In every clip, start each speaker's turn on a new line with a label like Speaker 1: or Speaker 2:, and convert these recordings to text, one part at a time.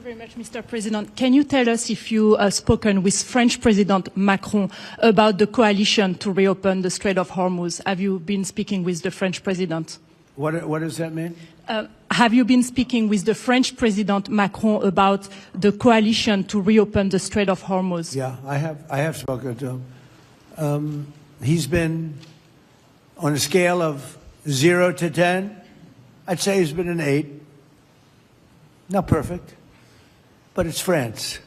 Speaker 1: very much, Mr. President. Can you tell us if you have spoken with French President Macron about the coalition to reopen the Strait of Hormuz? Have you been speaking with the French President?
Speaker 2: What does that mean?
Speaker 1: Have you been speaking with the French President Macron about the coalition to reopen the Strait of Hormuz?
Speaker 2: Yeah, I have spoken to him. He's been on a scale of 0 to 10. I'd say he's been an 8. Not perfect, but it's France.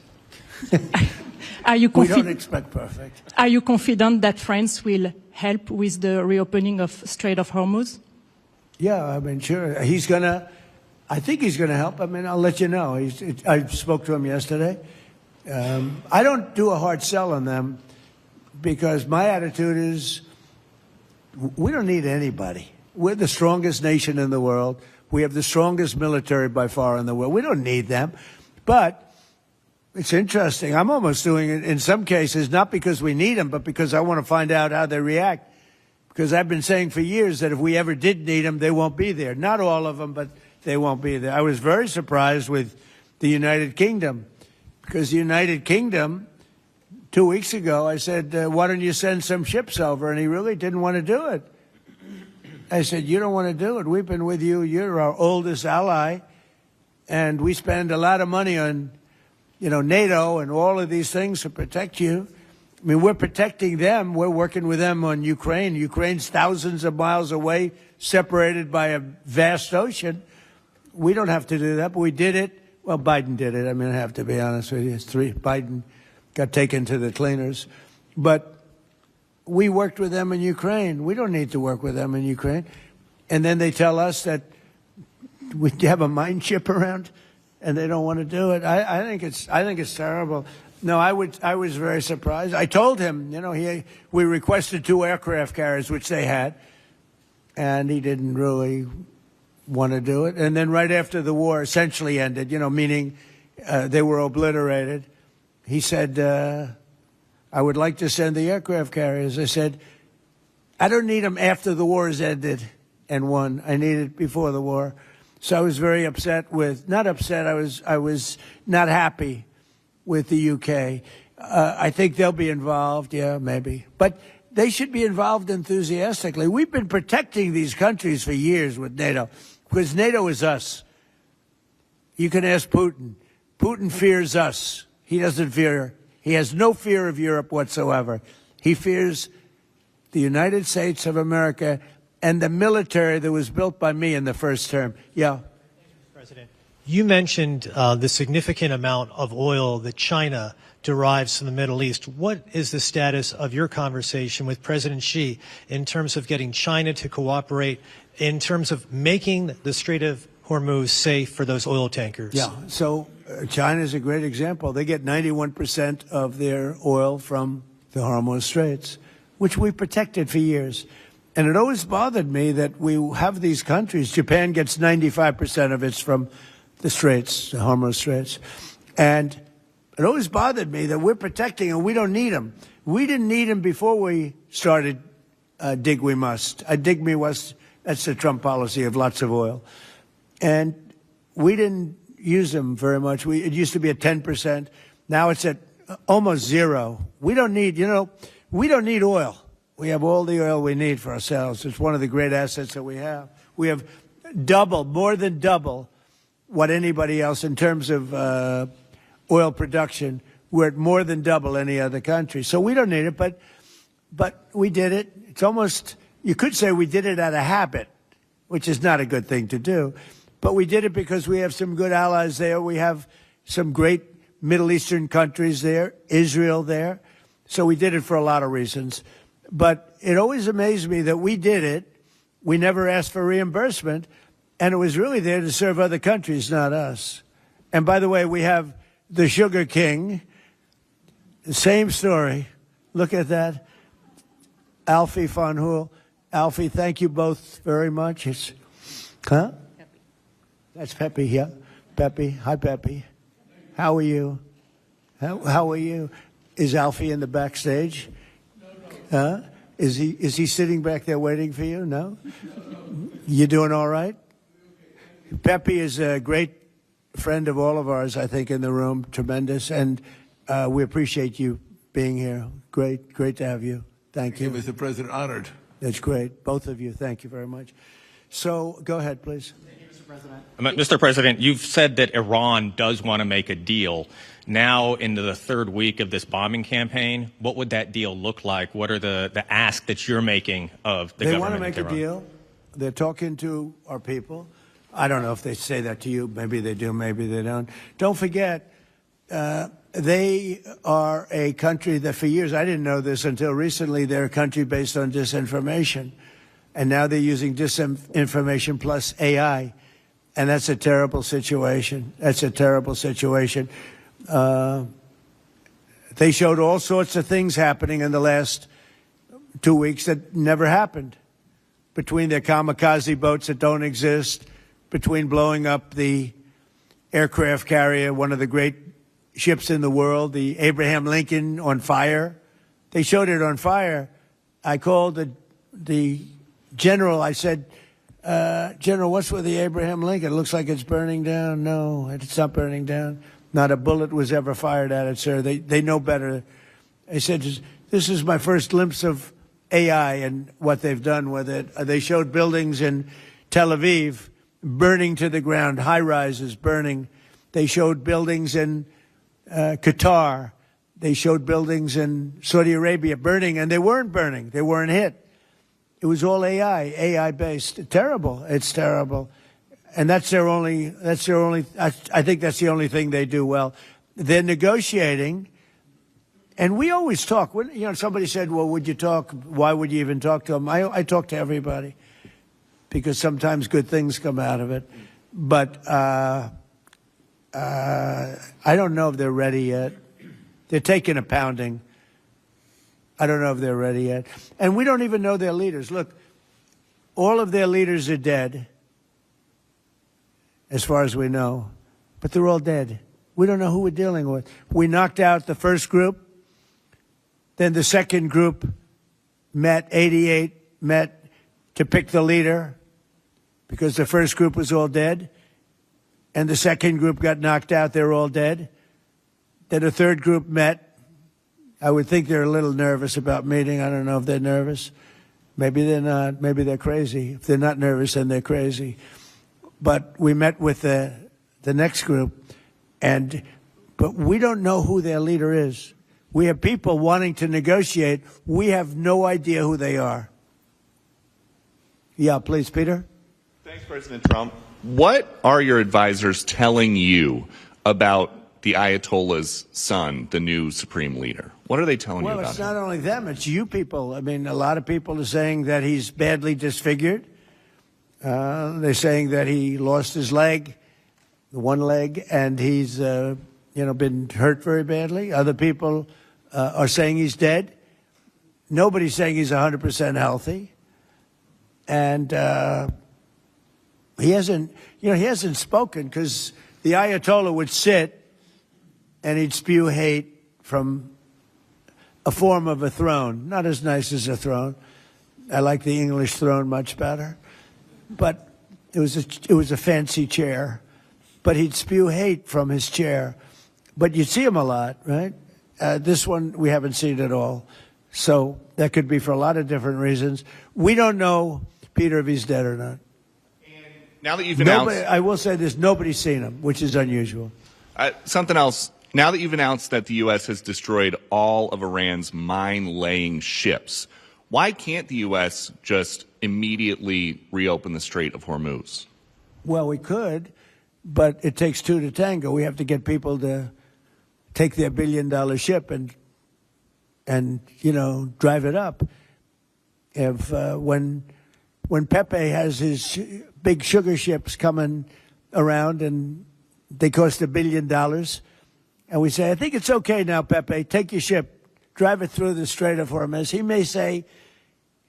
Speaker 2: We don't expect perfect.
Speaker 1: Are you confident that France will help with the reopening of Strait of Hormuz?
Speaker 2: Yeah, I mean, sure. I think he's going to help. I mean, I'll let you know. I spoke to him yesterday. I don't do a hard sell on them because my attitude is we don't need anybody. We're the strongest nation in the world. We have the strongest military by far in the world. We don't need them. But it's interesting. I'm almost doing it in some cases, not because we need them, but because I want to find out how they react. Because I've been saying for years that if we ever did need them, they won't be there. Not all of them, but they won't be there. I was very surprised with the United Kingdom. Because the United Kingdom, 2 weeks ago, I said, why don't you send some ships over? And he really didn't want to do it. I said, you don't want to do it. We've been with you. You're our oldest ally. And we spend a lot of money on, NATO and all of these things to protect you. I mean, we're protecting them. We're working with them on Ukraine. Ukraine's thousands of miles away, separated by a vast ocean. We don't have to do that, but we did it. Well, Biden did it. I mean, I have to be honest with you. Biden got taken to the cleaners. But we worked with them in Ukraine. We don't need to work with them in Ukraine. And then they tell us that we have a mine ship around, and they don't want to do it. I think it's terrible. No, I was very surprised. I told him, we requested 2 aircraft carriers, which they had, and he didn't really want to do it. And then right after the war essentially ended, meaning they were obliterated, he said, I would like to send the aircraft carriers. I said, I don't need them after the war is ended and won. I need it before the war. So I was very upset not upset, I was not happy with the UK. I think they'll be involved, yeah, maybe. But they should be involved enthusiastically. We've been protecting these countries for years with NATO, because NATO is us. You can ask Putin. Putin fears us. He has no fear of Europe whatsoever. He fears the United States of America and the military that was built by me in the first term. Yeah.
Speaker 3: President, you mentioned the significant amount of oil that China derives from the Middle East. What is the status of your conversation with President Xi in terms of getting China to cooperate, in terms of making the Strait of Hormuz safe for those oil tankers?
Speaker 2: Yeah, so China is a great example. They get 91% of their oil from the Hormuz Straits, which we protected for years. And it always bothered me that we have these countries. Japan gets 95% of its from the Straits, the Hormuz Straits. And it always bothered me that we're protecting and we don't need them. We didn't need them before we started dig we must. Dig me must, that's the Trump policy of lots of oil. And we didn't use them very much. It used to be at 10%. Now it's at almost 0. We don't need, we don't need oil. We have all the oil we need for ourselves. It's one of the great assets that we have. We have more than double what anybody else in terms of oil production. We're at more than double any other country. So we don't need it, but we did it. It's almost, you could say we did it out of habit, which is not a good thing to do. But we did it because we have some good allies there. We have some great Middle Eastern countries there, Israel there. So we did it for a lot of reasons. But it always amazed me that we did it. We never asked for reimbursement. And it was really there to serve other countries, not us. And by the way, we have the Sugar King. The same story. Look at that. Alfie van Hoel. Alfie, thank you both very much. Huh? That's Pepe, yeah. Pepe. Hi, Pepe. How are you? How are you? Is Alfie in the backstage? Huh? Is he sitting back there waiting for you? No? You doing all right? Pepe is a great friend of all of ours, I think, in the room, tremendous, and we appreciate you being here. Great to have you. Thank you.
Speaker 4: Mr. President, honored.
Speaker 2: That's great. Both of you, thank you very much. So go ahead, please.
Speaker 5: Thank you, Mr. President.
Speaker 6: Mr. President, you've said that Iran does want to make a deal. Now, into the third week of this bombing campaign, what would that deal look like? What are the ask that you're making of the government?
Speaker 2: They want to make a deal. They're talking to our people. I don't know if they say that to you. Maybe they do, maybe they don't. Don't forget, they are a country that for years, I didn't know this until recently, they're a country based on disinformation. And now they're using disinformation plus AI. And that's a terrible situation. That's a terrible situation. They showed all sorts of things happening in the last 2 weeks that never happened. Between their kamikaze boats that don't exist, between blowing up the aircraft carrier, one of the great ships in the world, the Abraham Lincoln, on fire. They showed it on fire. I called the general. I said, General, what's with the Abraham Lincoln? It looks like it's burning down. No, it's not burning down. Not a bullet was ever fired at it, sir. They know better. I said, this is my first glimpse of AI and what they've done with it. They showed buildings in Tel Aviv burning to the ground, high-rises burning. They showed buildings in Qatar. They showed buildings in Saudi Arabia burning, and they weren't burning. They weren't hit. It was all AI-based. Terrible. It's terrible. And that's their only, I think that's the only thing they do well. They're negotiating, and we always talk. When, somebody said, well, would you talk? Why would you even talk to them? I talk to everybody because sometimes good things come out of it. But I don't know if they're ready yet. They're taking a pounding. I don't know if they're ready yet. And we don't even know their leaders. Look, all of their leaders are dead, as far as we know. But they're all dead. We don't know who we're dealing with. We knocked out the first group. Then the second group met, 88 met to pick the leader because the first group was all dead. And the second group got knocked out. They're all dead. Then the third group met. I would think they're a little nervous about meeting. I don't know if they're nervous. Maybe they're not. Maybe they're crazy. If they're not nervous, then they're crazy. But we met with the next group, but we don't know who their leader is. We have people wanting to negotiate. We have no idea who they are. Yeah, please, Peter.
Speaker 7: Thanks, President Trump. What are your advisors telling you about the Ayatollah's son, the new supreme leader? What are they telling you about him?
Speaker 2: Well, it's not only them, it's you people. I mean, a lot of people are saying that he's badly disfigured. They're saying that he lost his leg, the one leg, and he's, been hurt very badly. Other people are saying he's dead. Nobody's saying he's 100% healthy. And he hasn't spoken because the Ayatollah would sit and he'd spew hate from a form of a throne. Not as nice as a throne. I like the English throne much better. But it was a fancy chair. But he'd spew hate from his chair. But you'd see him a lot, right? This one we haven't seen at all. So that could be for a lot of different reasons. We don't know, Peter, if he's dead or not.
Speaker 7: And now that you've announced...
Speaker 2: I will say this, nobody's seen him, which is unusual.
Speaker 7: Something else. Now that you've announced that the U.S. has destroyed all of Iran's mine-laying ships, why can't the U.S. just immediately reopen the Strait of Hormuz?
Speaker 2: Well, we could, but it takes two to tango. We have to get people to take their billion-dollar ship and drive it up. If when Pepe has his big sugar ships coming around and they cost $1 billion, and we say, I think it's okay now, Pepe, take your ship, drive it through the Strait of Hormuz. He may say,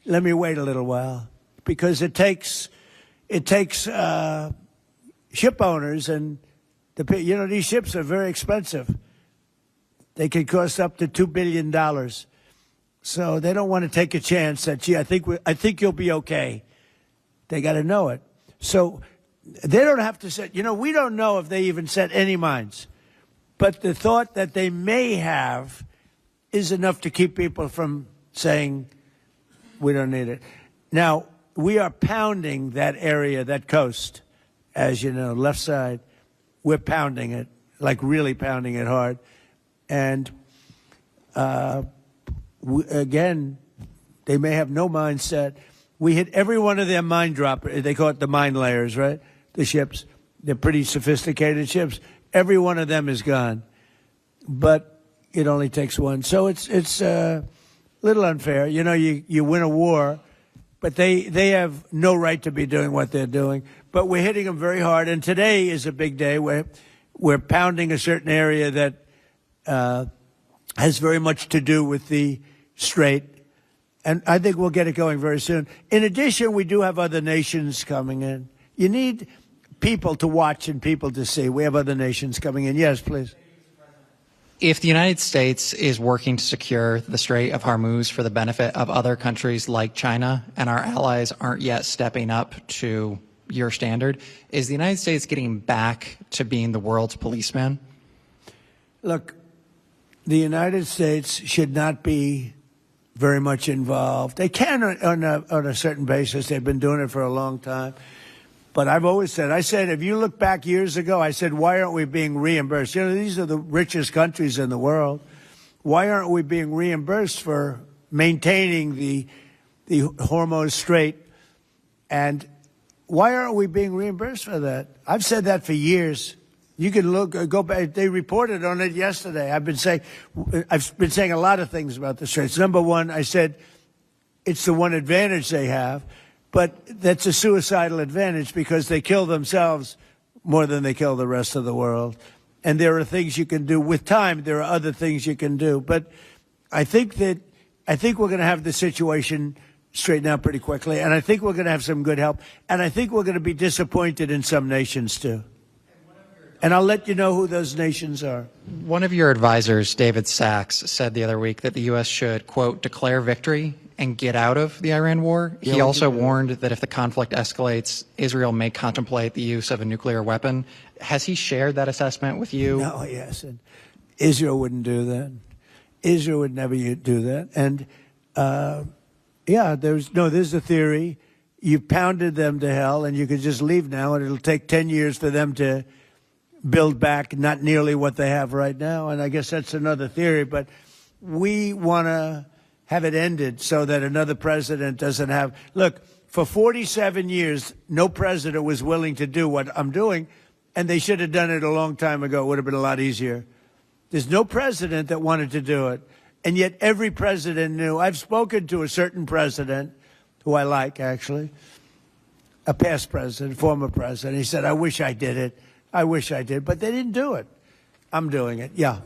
Speaker 2: let me wait a little while, because it takes ship owners, and these ships are very expensive. They can cost up to $2 billion. So they don't want to take a chance that, I think you'll be okay. They got to know it. So they don't have to set, we don't know if they even set any mines. But the thought that they may have is enough to keep people from saying, we don't need it. Now, we are pounding that area, that coast, as you know, left side. We're pounding it, like really pounding it hard. And again, they may have no mine set. We hit every one of their mine droppers. They call it the mine layers, right? The ships. They're pretty sophisticated ships. Every one of them is gone. But it only takes one. So it's a little unfair. You win a war, but they have no right to be doing what they're doing. But we're hitting them very hard. And today is a big day. We're pounding a certain area that has very much to do with the Strait. And I think we'll get it going very soon. In addition, we do have other nations coming in. You need people to watch and people to see. We have other nations coming in. Yes, please.
Speaker 4: If the United States is working to secure the Strait of Hormuz for the benefit of other countries like China, and our allies aren't yet stepping up to your standard, is the United States getting back to being the world's policeman?
Speaker 2: Look, the United States should not be very much involved. They can on a certain basis. They've been doing it for a long time. But I've always said, if you look back years ago, I said, why aren't we being reimbursed? These are the richest countries in the world. Why aren't we being reimbursed for maintaining the Hormuz Strait? And why aren't we being reimbursed for that? I've said that for years. You can go back. They reported on it yesterday. I've been saying a lot of things about the Straits. Number one, I said it's the one advantage they have. But that's a suicidal advantage because they kill themselves more than they kill the rest of the world. And there are things you can do. With time, there are other things you can do. But I think we're going to have the situation straightened out pretty quickly. And I think we're going to have some good help. And I think we're going to be disappointed in some nations, too. And I'll let you know who those nations are.
Speaker 4: One of your advisors, David Sachs, said the other week that the U.S. should, quote, declare victory and get out of the Iran war. He also warned that if the conflict escalates, Israel may contemplate the use of a nuclear weapon. Has he shared that assessment with you?
Speaker 2: No, he hasn't. Israel wouldn't do that. Israel would never do that. And, there's a theory. You've pounded them to hell, and you could just leave now, and it'll take 10 years for them to build back not nearly what they have right now. And I guess that's another theory. But we want to have it ended so that another president doesn't have. Look, for 47 years, no president was willing to do what I'm doing, and they should have done it a long time ago. It would have been a lot easier. There's no president that wanted to do it, and yet every president knew. I've spoken to a certain president, who I like, actually, a past president, former president. He said, I wish I did it. I wish I did, but they didn't do it. I'm doing it, yeah.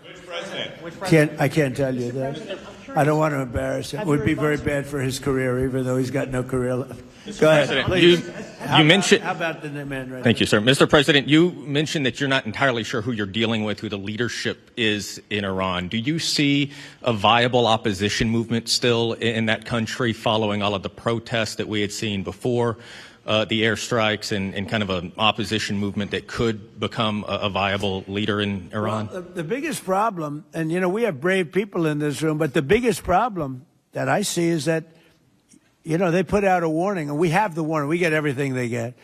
Speaker 7: Which president?
Speaker 2: I can't tell you that. I don't want to embarrass him. It would be very bad for his career, even though he's got no career left. Go ahead, please.
Speaker 6: You mentioned.
Speaker 2: How about the man right
Speaker 6: Thank you, sir. Mr. President, you mentioned that you're not entirely sure who you're dealing with, who the leadership is in Iran. Do you see a viable opposition movement still in that country following all of the protests that we had seen before the airstrikes and kind of an opposition movement that could become a viable leader in Iran?
Speaker 2: Well, the biggest problem, and, we have brave people in this room, but the biggest problem that I see is that, they put out a warning, and we have the warning. We get everything they get.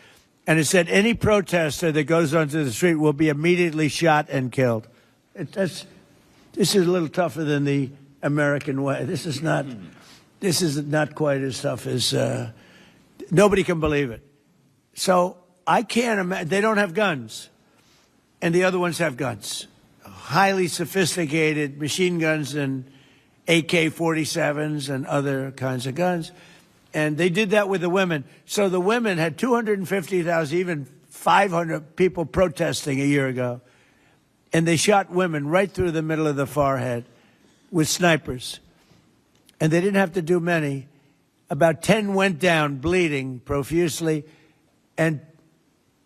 Speaker 2: And it said any protester that goes onto the street will be immediately shot and killed. This is a little tougher than the American way. This is not quite as tough as... Nobody can believe it. So I can't imagine. They don't have guns. And the other ones have guns. Highly sophisticated machine guns and AK-47s and other kinds of guns. And they did that with the women. So the women had 250,000, even 500 people protesting a year ago. And they shot women right through the middle of the forehead with snipers. And they didn't have to do many. About 10 went down, bleeding profusely, and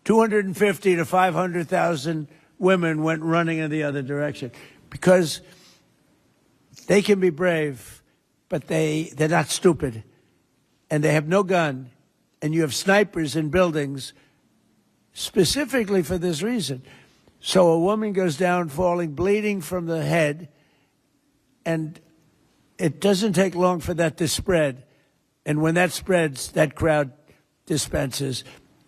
Speaker 2: 250 to 500,000 women went running in the other direction. Because they can be brave, but they're not stupid. And they have no gun, and you have snipers in buildings. specifically for this reason. So a woman goes down, falling, bleeding from the head, and it doesn't take long for that to spread. And when that spreads, that crowd dispenses.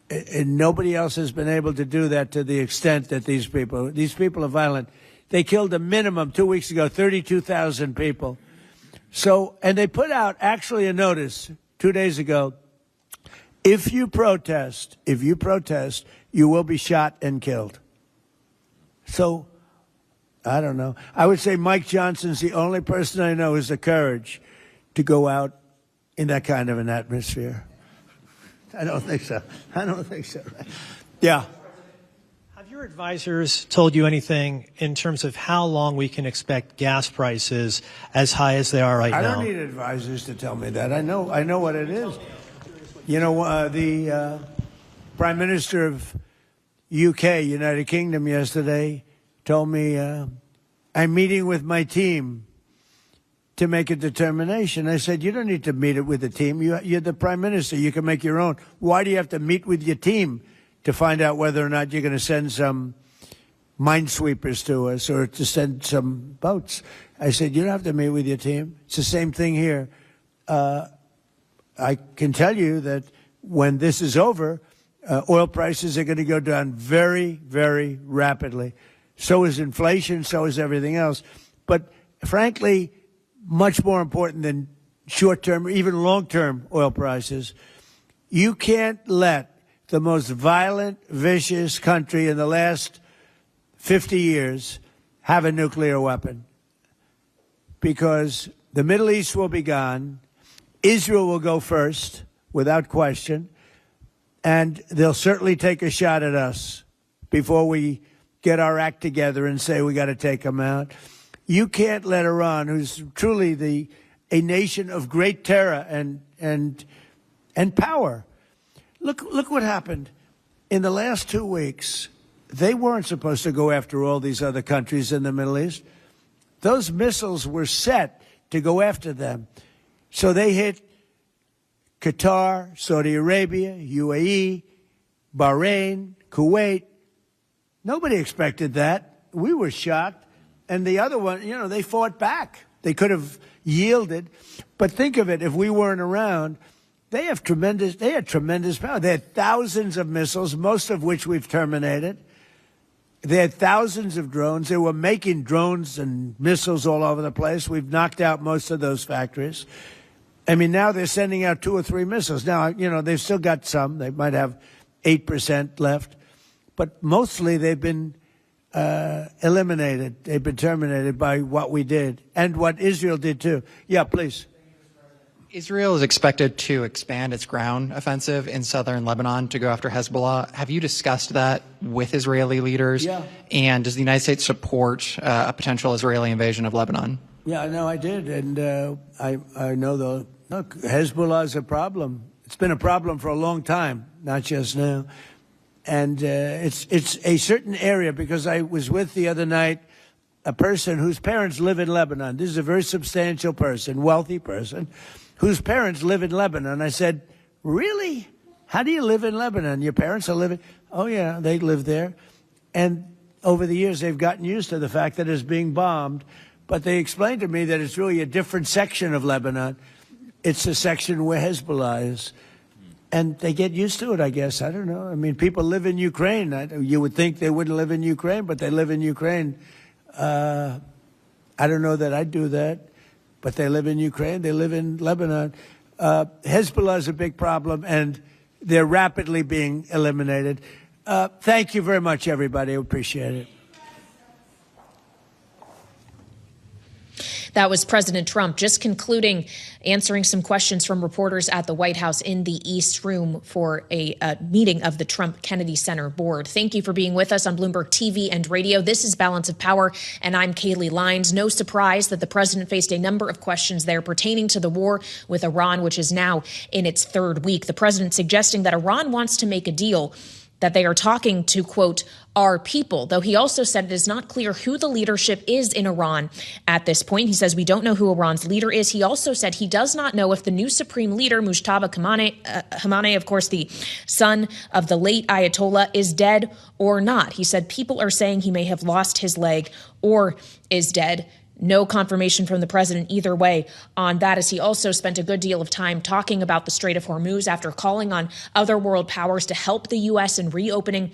Speaker 2: And nobody else has been able to do that to the extent that these people are violent. They killed a minimum 2 weeks ago, 32,000 people. So, and they put out actually a notice 2 days ago. If you protest, you will be shot and killed. So, I don't know. I would say Mike Johnson's the only person I know who has the courage to go out in that kind of an atmosphere. I don't think so. Yeah.
Speaker 3: Have your advisors told you anything in terms of how long we can expect gas prices as high as they are right now?
Speaker 2: I don't need advisors to tell me that. I know what it is. You know, the Prime Minister of UK, United Kingdom, yesterday told me, I'm meeting with my team to make a determination. I said, you don't need to meet it with the team. You're the Prime Minister. You can make your own. Why do you have to meet with your team to find out whether or not you're going to send some minesweepers to us or to send some boats? I said, you don't have to meet with your team. It's the same thing here. I can tell you that when this is over, oil prices are going to go down very, very rapidly. So is inflation, so is everything else. But frankly, much more important than short-term, even long-term oil prices, you can't let the most violent, vicious country in the last 50 years have a nuclear weapon, because the Middle East will be gone. Israel will go first, without question, and they'll certainly take a shot at us before we get our act together and say we got to take them out. You can't let Iran, who's truly a nation of great terror and power. Look what happened in the last 2 weeks. They weren't supposed to go after all these other countries in the Middle East. Those missiles were set to go after them. So they hit Qatar, Saudi Arabia, UAE, Bahrain, Kuwait. Nobody expected that. We were shocked. And the other one, you know, they fought back. They could have yielded. But think of it, if we weren't around, they had tremendous power. They had thousands of missiles, most of which we've terminated. They had thousands of drones. They were making drones and missiles all over the place. We've knocked out most of those factories. I mean, now they're sending out 2 or 3 missiles. Now, you know, they've still got some. They might have 8% left. But mostly they've been eliminated. They've been terminated by what we did and what Israel did, too. Yeah, please.
Speaker 4: Israel is expected to expand its ground offensive in southern Lebanon to go after Hezbollah. Have you discussed that with Israeli leaders?
Speaker 2: Yeah.
Speaker 4: And does the United States support a potential Israeli invasion of Lebanon?
Speaker 2: Yeah, no, I did. And I know, though, look, Hezbollah is a problem. It's been a problem for a long time, not just now. And it's a certain area, because I was with the other night a person whose parents live in Lebanon. This is a very substantial person, wealthy person, whose parents live in Lebanon. I said, really? How do you live in Lebanon? Your parents are living? Oh, yeah, they live there. And over the years, they've gotten used to the fact that it's being bombed. But they explained to me that it's really a different section of Lebanon. It's the section where Hezbollah is. And they get used to it, I guess. I don't know. I mean, people live in Ukraine. You would think they wouldn't live in Ukraine, but they live in Ukraine. I don't know that I'd do that, but they live in Ukraine. They live in Lebanon. Hezbollah is a big problem, and they're rapidly being eliminated. Thank you very much, everybody. I appreciate it.
Speaker 5: That was President Trump just concluding answering some questions from reporters at the White House in the East Room for a meeting of the Trump Kennedy Center board. Thank you for being with us on Bloomberg TV and radio. This is Balance of Power, and I'm Kailey Leinz. No surprise that the president faced a number of questions there pertaining to the war with Iran, which is now in its 3rd week. The president suggesting that Iran wants to make a deal that they are talking to, quote, our people, though he also said it is not clear who the leadership is in Iran at this point. He says we don't know who Iran's leader is. He also said he does not know if the new supreme leader, Mujtaba Khamenei, of course, the son of the late Ayatollah, is dead or not. He said people are saying he may have lost his leg or is dead. No confirmation from the president either way on that, as he also spent a good deal of time talking about the Strait of Hormuz after calling on other world powers to help the U.S. in reopening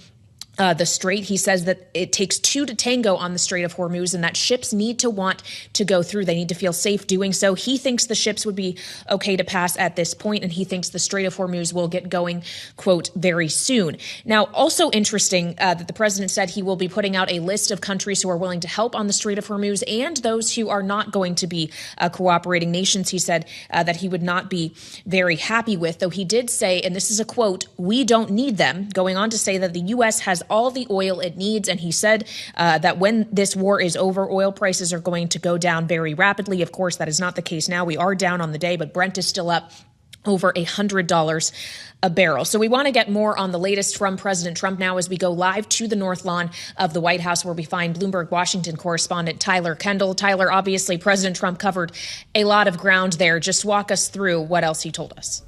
Speaker 5: the strait. He says that it takes two to tango on the Strait of Hormuz and that ships need to want to go through. They need to feel safe doing so. He thinks the ships would be okay to pass at this point, and he thinks the Strait of Hormuz will get going, quote, very soon. Now, also interesting that the president said he will be putting out a list of countries who are willing to help on the Strait of Hormuz and those who are not going to be cooperating nations. He said that he would not be very happy with, though he did say, and this is a quote, we don't need them, going on to say that the U.S. has all the oil it needs. And he said that when this war is over, oil prices are going to go down very rapidly. Of course, that is not the case now. We are down on the day, but Brent is still up over $100 a barrel. So we want to get more on the latest from President Trump now as we go live to the North Lawn of the White House, where we find Bloomberg Washington correspondent Tyler Kendall. Tyler, obviously, President Trump covered a lot of ground there. Just walk us through what else he told us.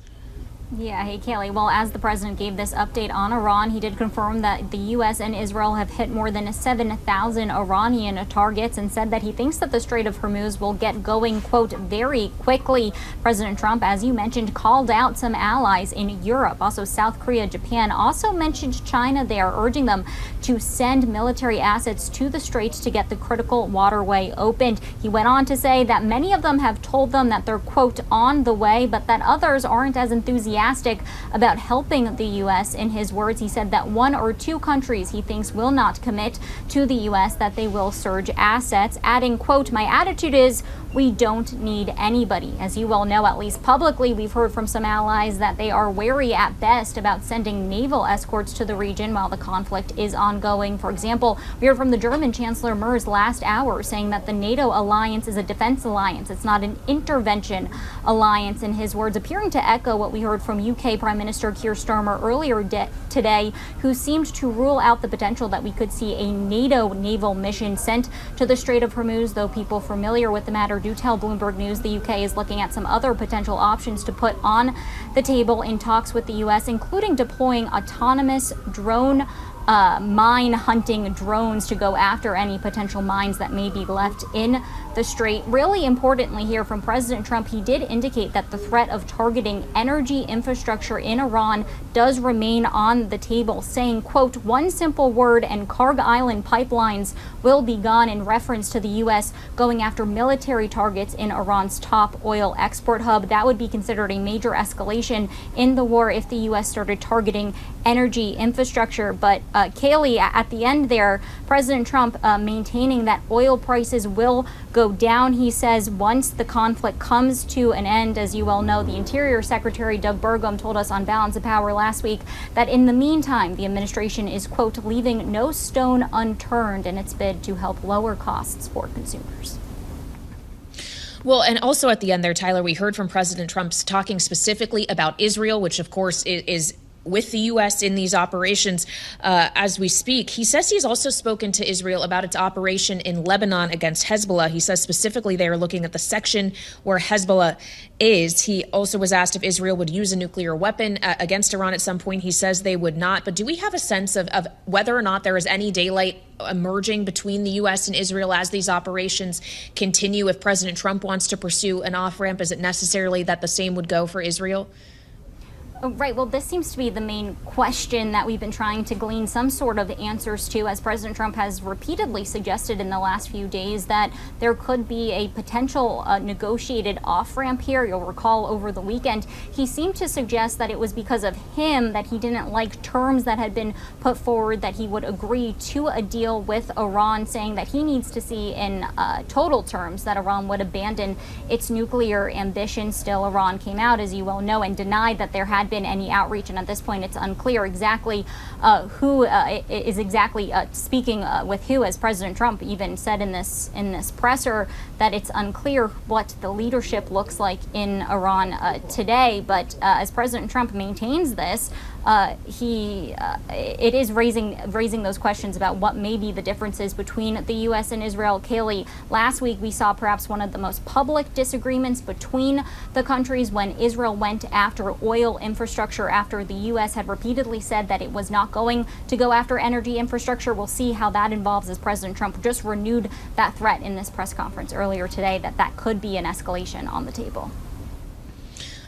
Speaker 8: Yeah, hey, Kailey. Well, as the president gave this update on Iran, he did confirm that the U.S. and Israel have hit more than 7,000 Iranian targets and said that he thinks that the Strait of Hormuz will get going, quote, very quickly. President Trump, as you mentioned, called out some allies in Europe, also South Korea, Japan, also mentioned China there, urging them to send military assets to the strait to get the critical waterway opened. He went on to say that many of them have told them that they're, quote, on the way, but that others aren't as enthusiastic about helping the U.S. In his words, he said that one or two countries he thinks will not commit to the U.S., that they will surge assets, adding, quote, my attitude is we don't need anybody. As you well know, at least publicly, we've heard from some allies that they are wary at best about sending naval escorts to the region while the conflict is ongoing. For example, we heard from the German Chancellor Merz last hour saying that the NATO alliance is a defense alliance. It's not an intervention alliance, in his words, appearing to echo what we heard from UK Prime Minister Keir Starmer earlier today, who seemed to rule out the potential that we could see a NATO naval mission sent to the Strait of Hormuz, though people familiar with the matter do tell Bloomberg News the UK is looking at some other potential options to put on the table in talks with the US, including deploying autonomous drone mine hunting drones to go after any potential mines that may be left in the strait. Really importantly here from President Trump, he did indicate that the threat of targeting energy infrastructure in Iran does remain on the table, saying, quote, one simple word and Karg Island pipelines will be gone, in reference to the U.S. going after military targets in Iran's top oil export hub. That would be considered a major escalation in the war if the U.S. started targeting energy infrastructure. But Kailey, at the end there, President Trump maintaining that oil prices will go down. He says once the conflict comes to an end. As you well know, the Interior Secretary Doug Burgum told us on Balance of Power last week that in the meantime, the administration is, quote, leaving no stone unturned in its bid to help lower costs for consumers.
Speaker 5: Well, and also at the end there, Tyler, we heard from President Trump talking specifically about Israel, which, of course, is with the U.S. in these operations as we speak. He says he's also spoken to Israel about its operation in Lebanon against Hezbollah. He says specifically they are looking at the section where Hezbollah is. He also was asked if Israel would use a nuclear weapon against Iran at some point. He says they would not. But do we have a sense of whether or not there is any daylight emerging between the U.S. and Israel as these operations continue? If President Trump wants to pursue an off-ramp, is it necessarily that the same would go for Israel?
Speaker 8: Right. Well, this seems to be the main question that we've been trying to glean some sort of answers to, as President Trump has repeatedly suggested in the last few days that there could be a potential negotiated off-ramp here. You'll recall over the weekend, he seemed to suggest that it was because of him that he didn't like terms that had been put forward, that he would agree to a deal with Iran, saying that he needs to see in total terms that Iran would abandon its nuclear ambition. Still, Iran came out, as you well know, and denied that there had had been any outreach, and at this point it's unclear exactly who is exactly speaking with who, as President Trump even said in this presser that it's unclear what the leadership looks like in Iran today. But as President Trump maintains this, it is raising those questions about what may be the differences between the U.S. and Israel. Kailey, last week we saw perhaps one of the most public disagreements between the countries when Israel went after oil infrastructure after the U.S. had repeatedly said that it was not going to go after energy infrastructure. We'll see how that involves, as President Trump just renewed that threat in this press conference earlier today that could be an escalation on the table.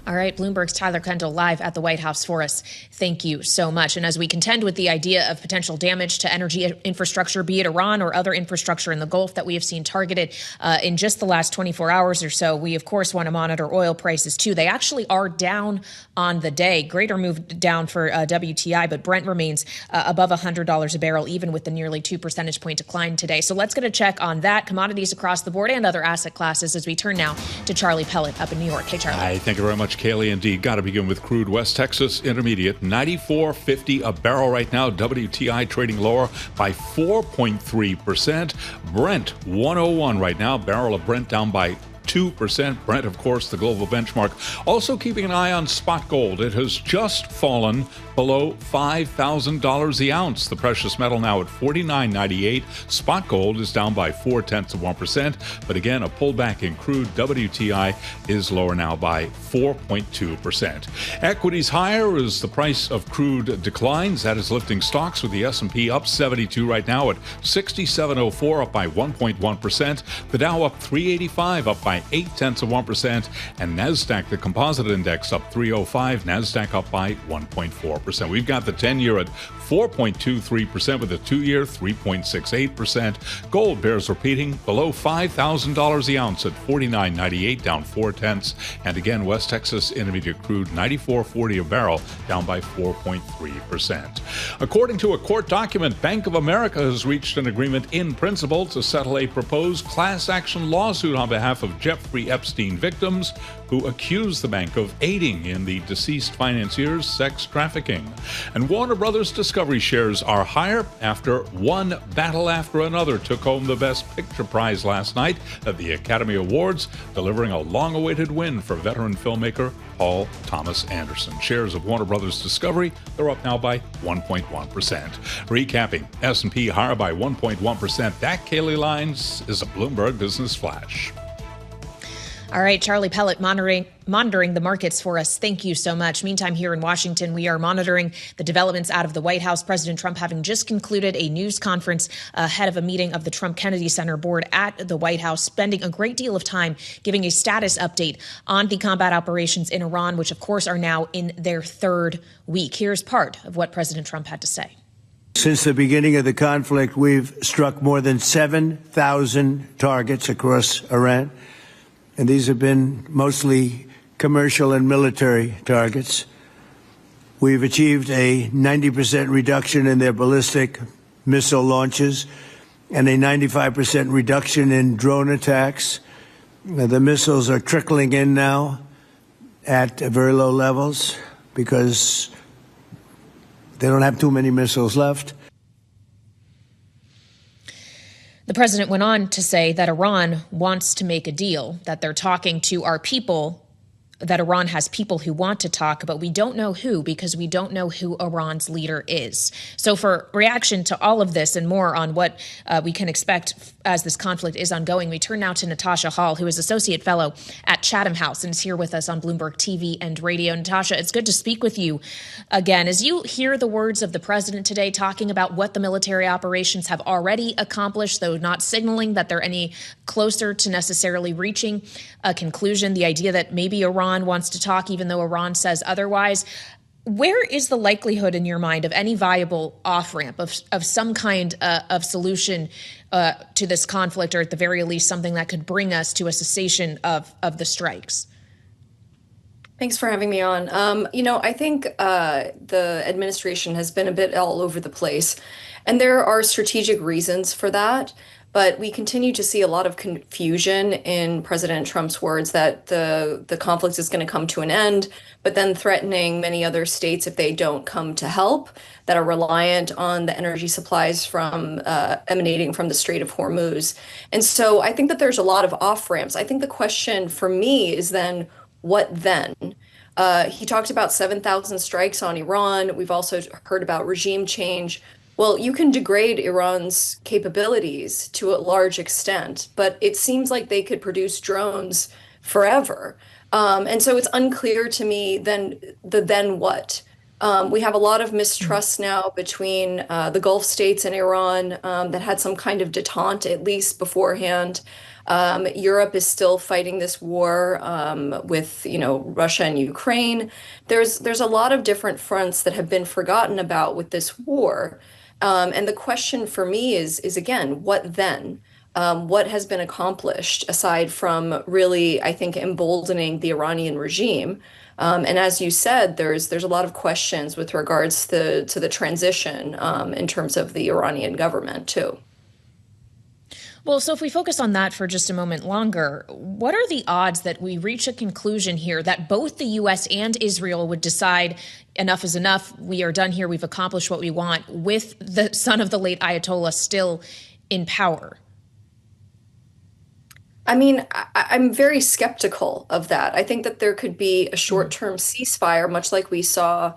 Speaker 5: All right, Bloomberg's Tyler Kendall live at the White House for us. Thank you so much. And as we contend with the idea of potential damage to energy infrastructure, be it Iran or other infrastructure in the Gulf that we have seen targeted in just the last 24 hours or so, we, of course, want to monitor oil prices, too. They actually are down on the day. Greater move down for WTI, but Brent remains above $100 a barrel, even with the nearly 2 percentage point decline today. So let's get a check on that, commodities across the board and other asset classes, as we turn now to Charlie Pellet up in New York. Hey, Charlie.
Speaker 9: Hi, thank you very much, Kailey. Indeed, got to begin with crude. West Texas Intermediate, $94.50 a barrel right now. WTI trading lower by 4.3%. Brent, 101 right now. Barrel of Brent down by 2%. Brent, of course, the global benchmark. Also keeping an eye on spot gold. It has just fallen below $5,000 the ounce. The precious metal now at $49.98. Spot gold is down by 0.4%. But again, a pullback in crude. WTI is lower now by 4.2%. Equities higher as the price of crude declines. That is lifting stocks, with the S&P up 72 right now at 6704, up by 1.1%. The Dow up 385, up by 0.8%, and NASDAQ, the composite index, up 305, NASDAQ up by 1.4%. We've got the 10-year at 4.23%, with the 2-year 3.68%. Gold bears repeating, below $5,000 the ounce at $49.98, down 0.4. And again, West Texas Intermediate crude, $94.40 a barrel, down by 4.3%. According to a court document, Bank of America has reached an agreement in principle to settle a proposed class action lawsuit on behalf of Jeffrey Epstein victims who accused the bank of aiding in the deceased financier's sex trafficking. And Warner Brothers Discovery shares are higher after One Battle After Another took home the Best Picture prize last night at the Academy Awards, delivering a long-awaited win for veteran filmmaker Paul Thomas Anderson. Shares of Warner Brothers Discovery, they're up now by 1.1%. Recapping, S&P higher by 1.1%. That, Kailey, Leinz, is a Bloomberg Business Flash.
Speaker 5: All right, Charlie Pellet monitoring the markets for us. Thank you so much. Meantime, here in Washington, we are monitoring the developments out of the White House. President Trump having just concluded a news conference ahead of a meeting of the Trump Kennedy Center board at the White House, spending a great deal of time giving a status update on the combat operations in Iran, which, of course, are now in their 3rd week. Here's part of what President Trump had to say.
Speaker 2: Since the beginning of the conflict, we've struck more than 7,000 targets across Iran. And these have been mostly commercial and military targets. We've achieved a 90% reduction in their ballistic missile launches and a 95% reduction in drone attacks. The missiles are trickling in now at very low levels because they don't have too many missiles left.
Speaker 5: The president went on to say that Iran wants to make a deal, that they're talking to our people, that Iran has people who want to talk, but we don't know who, because we don't know who Iran's leader is. So for reaction to all of this and more on what we can expect as this conflict is ongoing, we turn now to Natasha Hall, who is Associate Fellow at Chatham House and is here with us on Bloomberg TV and radio. Natasha, it's good to speak with you again. As you hear the words of the president today talking about what the military operations have already accomplished, though not signaling that they're any closer to necessarily reaching a conclusion, the idea that maybe Iran wants to talk, even though Iran says otherwise. Where is the likelihood in your mind of any viable off-ramp of some kind of solution to this conflict, or at the very least something that could bring us to a cessation of the strikes?
Speaker 10: Thanks for having me on. I think the administration has been a bit all over the place, and there are strategic reasons for that. But we continue to see a lot of confusion in President Trump's words that the conflict is going to come to an end, but then threatening many other states if they don't come to help that are reliant on the energy supplies from emanating from the Strait of Hormuz. And so I think that there's a lot of off ramps. I think the question for me is then, what then? He talked about 7,000 strikes on Iran. We've also heard about regime change. Well, you can degrade Iran's capabilities to a large extent, but it seems like they could produce drones forever. And so it's unclear to me then what. We have a lot of mistrust now between the Gulf states and Iran that had some kind of detente, at least beforehand. Europe is still fighting this war with, Russia and Ukraine. There's a lot of different fronts that have been forgotten about with this war. And the question for me is again, what then? What has been accomplished aside from really, I think, emboldening the Iranian regime? And as you said, there's a lot of questions with regards to the transition in terms of the Iranian government too.
Speaker 5: Well, so if we focus on that for just a moment longer, what are the odds that we reach a conclusion here that both the U.S. and Israel would decide enough is enough, we are done here, we've accomplished what we want, with the son of the late Ayatollah still in power?
Speaker 10: I mean, I'm very skeptical of that. I think that there could be a short-term ceasefire, much like we saw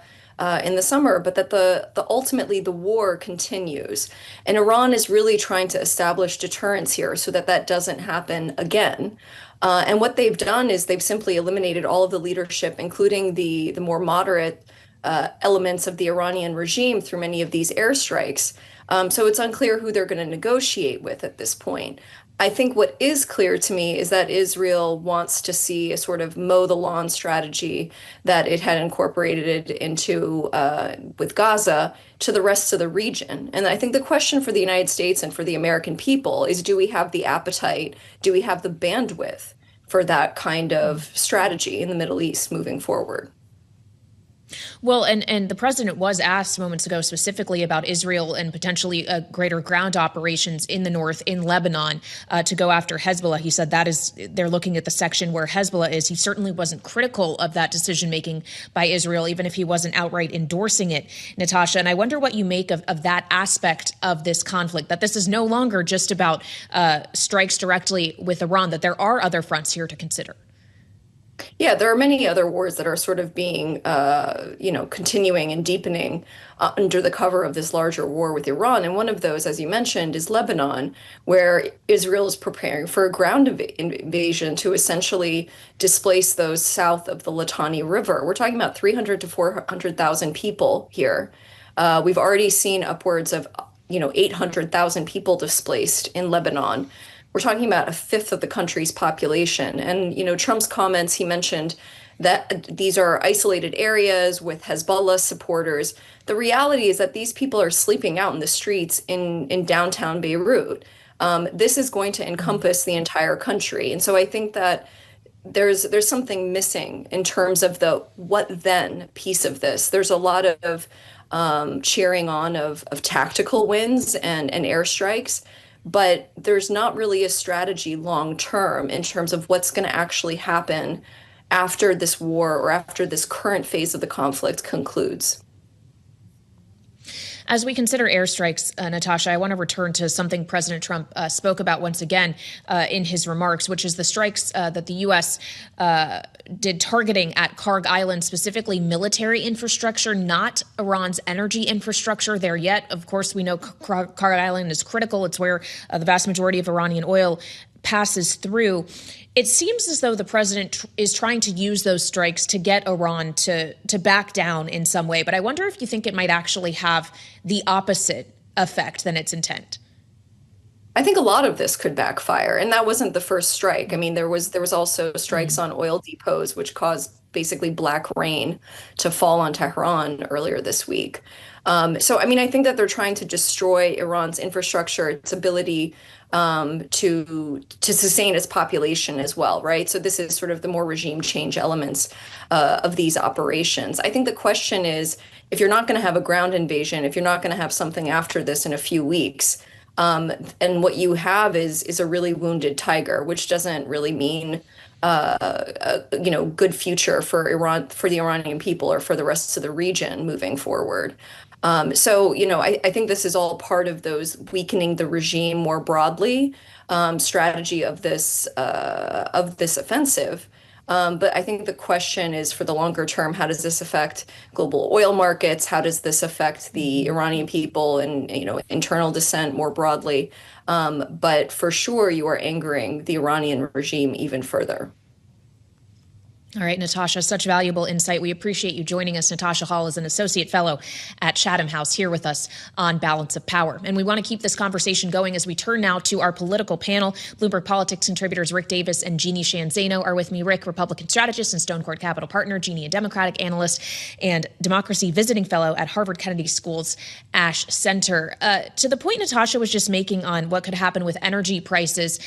Speaker 10: in the summer, but that the ultimately the war continues. And Iran is really trying to establish deterrence here so that that doesn't happen again. And what they've done is they've simply eliminated all of the leadership, including the more moderate elements of the Iranian regime through many of these airstrikes. So it's unclear who they're going to negotiate with at this point. I think what is clear to me is that Israel wants to see a sort of mow the lawn strategy that it had incorporated into with Gaza to the rest of the region. And I think the question for the United States and for the American people is, do we have the appetite? Do we have the bandwidth for that kind of strategy in the Middle East moving forward?
Speaker 5: Well, and the president was asked moments ago specifically about Israel and potentially greater ground operations in the north, in Lebanon, to go after Hezbollah. He said they're looking at the section where Hezbollah is. He certainly wasn't critical of that decision making by Israel, even if he wasn't outright endorsing it, Natasha. And I wonder what you make of that aspect of this conflict, that this is no longer just about strikes directly with Iran, that there are other fronts here to consider.
Speaker 10: Yeah, there are many other wars that are sort of being, continuing and deepening under the cover of this larger war with Iran. And one of those, as you mentioned, is Lebanon, where Israel is preparing for a ground invasion to essentially displace those south of the Litani River. We're talking about 300 to 400,000 people here. We've already seen upwards of, 800,000 people displaced in Lebanon. We're talking about a fifth of the country's population. And, Trump's comments, he mentioned that these are isolated areas with Hezbollah supporters. The reality is that these people are sleeping out in the streets in downtown Beirut. This is going to encompass the entire country. And so I think that there's something missing in terms of the what then piece of this. There's a lot of cheering on of tactical wins and airstrikes. But there's not really a strategy long term in terms of what's going to actually happen after this war or after this current phase of the conflict concludes.
Speaker 5: As we consider airstrikes, Natasha, I want to return to something President Trump spoke about once again in his remarks, which is the strikes that the U.S. Did targeting at Karg Island, specifically military infrastructure, not Iran's energy infrastructure there yet. Of course, we know Karg Island is critical. It's where the vast majority of Iranian oil passes through. It seems as though the president is trying to use those strikes to get Iran to back down in some way. But I wonder if you think it might actually have the opposite effect than its intent.
Speaker 10: I think a lot of this could backfire, and that wasn't the first strike. I mean, there was also strikes on oil depots, which caused basically black rain to fall on Tehran earlier this week. So, I mean, I think that they're trying to destroy Iran's infrastructure, its ability to sustain its population as well, right? So this is sort of the more regime change elements of these operations. I think the question is, if you're not going to have a ground invasion, if you're not going to have something after this in a few weeks, And what you have is a really wounded tiger, which doesn't really mean good future for Iran, for the Iranian people, or for the rest of the region moving forward. I think this is all part of those weakening the regime more broadly strategy of this offensive. But I think the question is, for the longer term, how does this affect global oil markets? How does this affect the Iranian people and internal dissent more broadly? But for sure, you are angering the Iranian regime even further.
Speaker 5: All right, Natasha, such valuable insight. We appreciate you joining us. Natasha Hall is an associate fellow at Chatham House, here with us on Balance of Power. And we want to keep this conversation going as we turn now to our political panel. Bloomberg Politics contributors Rick Davis and Jeanne Zaino are with me. Rick, Republican strategist and Stonecourt Capital partner; Jeanne, a Democratic analyst and democracy visiting fellow at Harvard Kennedy School's Ash Center. To the point Natasha was just making on what could happen with energy prices,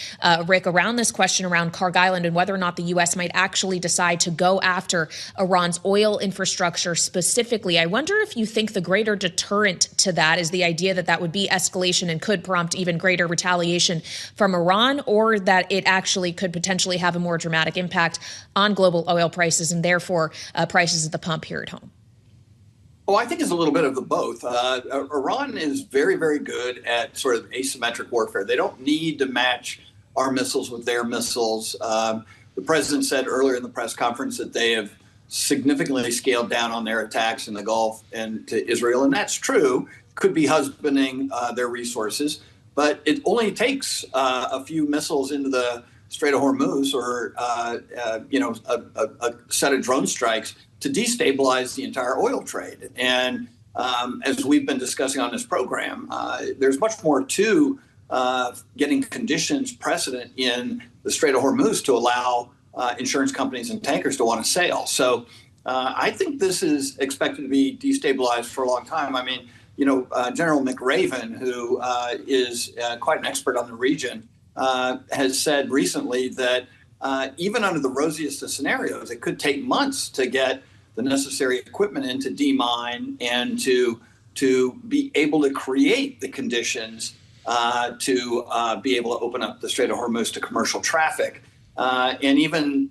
Speaker 5: Rick, around this question around Kharg Island and whether or not the U.S. might actually decide to go after Iran's oil infrastructure specifically. I wonder if you think the greater deterrent to that is the idea that that would be escalation and could prompt even greater retaliation from Iran, or that it actually could potentially have a more dramatic impact on global oil prices and therefore prices at the pump here at home.
Speaker 11: Oh, I think it's a little bit of the both. Iran is very, very good at sort of asymmetric warfare. They don't need to match our missiles with their missiles. The president said earlier in the press conference that they have significantly scaled down on their attacks in the Gulf and to Israel, and that's true. Could be husbanding their resources, but it only takes a few missiles into the Strait of Hormuz or a set of drone strikes to destabilize the entire oil trade. And as we've been discussing on this program, there's much more to getting conditions precedent in the Strait of Hormuz to allow insurance companies and tankers to want to sail. So I think this is expected to be destabilized for a long time. I mean, General McRaven, who is quite an expert on the region, has said recently that even under the rosiest of scenarios, it could take months to get the necessary equipment in to demine and to be able to create the conditions to be able to open up the Strait of Hormuz to commercial traffic. And even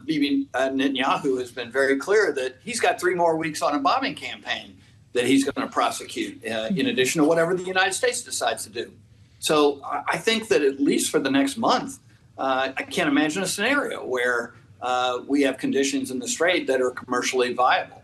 Speaker 11: Bibi Netanyahu has been very clear that he's got 3 more weeks on a bombing campaign that he's going to prosecute, in addition to whatever the United States decides to do. So I think that at least for the next month, I can't imagine a scenario where we have conditions in the Strait that are commercially viable.